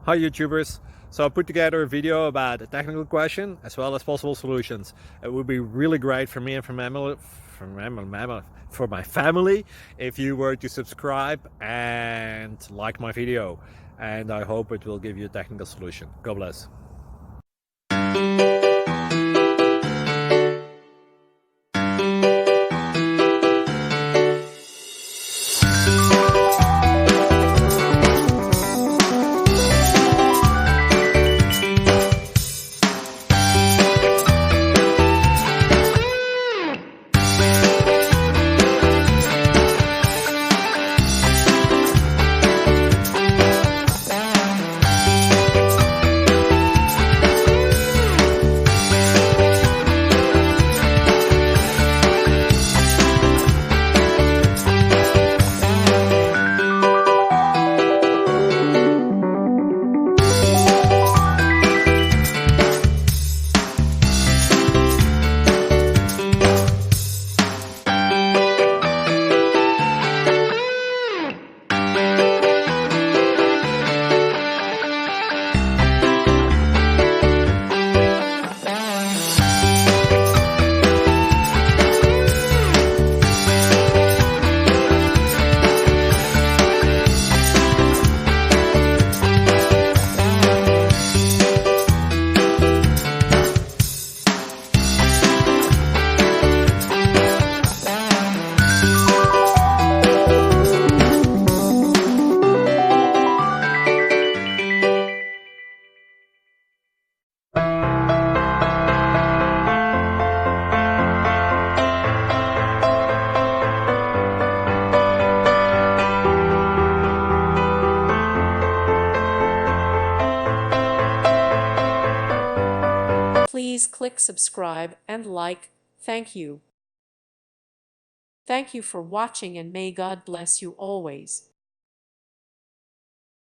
Hi YouTubers. So I put together a video about a technical question as well as possible solutions. It would be really great for me and for my family if you were to subscribe and like my video. And I hope it will give you a technical solution. God bless. Please click subscribe and like. Thank you. Thank you for watching and may God bless you always.